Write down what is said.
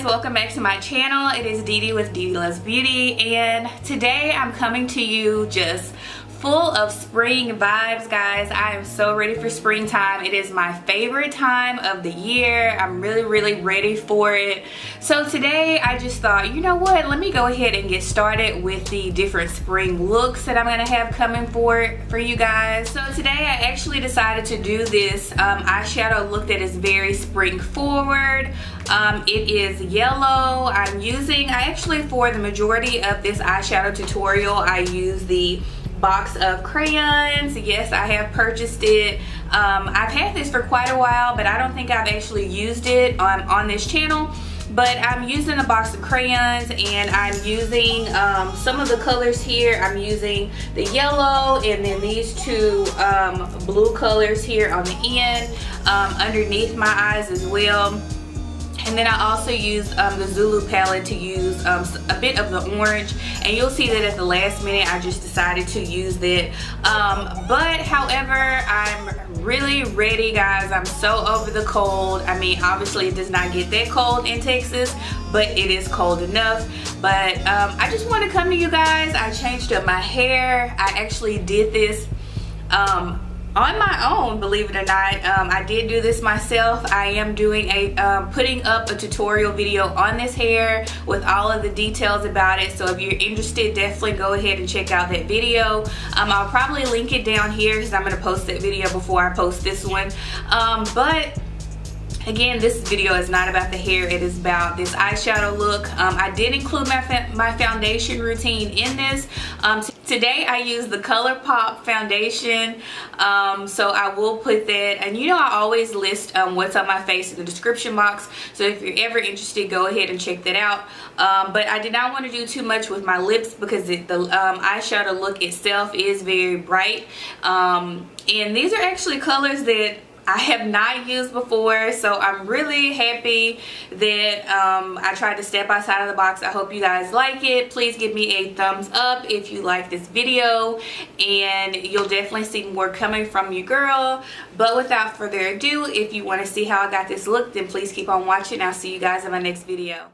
guys, welcome back to my channel. It is Dee with Ddluvsbeauty, and today I'm coming to you just full of spring vibes, guys. I am so ready for springtime. It is my favorite time of the year. I'm really ready for it. So today I just thought, you know what, let me go ahead and get started with the different spring looks that I'm gonna have coming for you guys. So today I actually decided to do this eyeshadow look that is very spring forward. It is yellow. I actually, for the majority of this eyeshadow tutorial, I use the box of crayons. Yes, I have purchased it. I've had this for quite a while, but I don't think I've actually used it on this channel. But I'm using a box of crayons, and I'm using some of the colors here. I'm using the yellow and then these two blue colors here on the end, underneath my eyes as well. And then I also used the Zulu palette to use a bit of the orange, and you'll see that at the last minute I just decided to use that. But however, I'm really ready, guys. I'm so over the cold. I mean, obviously it does not get that cold in Texas, but it is cold enough. But I just want to come to you guys. I changed up my hair. I actually did this on my own, believe it or not. I did do this myself. I am doing putting up a tutorial video on this hair with all of the details about it. So if you're interested, definitely go ahead and check out that video. I'll probably link it down here because I'm going to post that video before I post this one. But again, this video is not about the hair. It is about this eyeshadow look. I did include my foundation routine in this. Today I use the Colourpop foundation, so I will put that, and you know I always list what's on my face in the description box, so if you're ever interested, go ahead and check that out. But I did not want to do too much with my lips because the eyeshadow look itself is very bright, and these are actually colors that I have not used before, so I'm really happy that I tried to step outside of the box. I hope you guys like it. Please give me a thumbs up if you like this video, and you'll definitely see more coming from your girl. But without further ado, if you want to see how I got this look, then please keep on watching. I'll see you guys in my next video.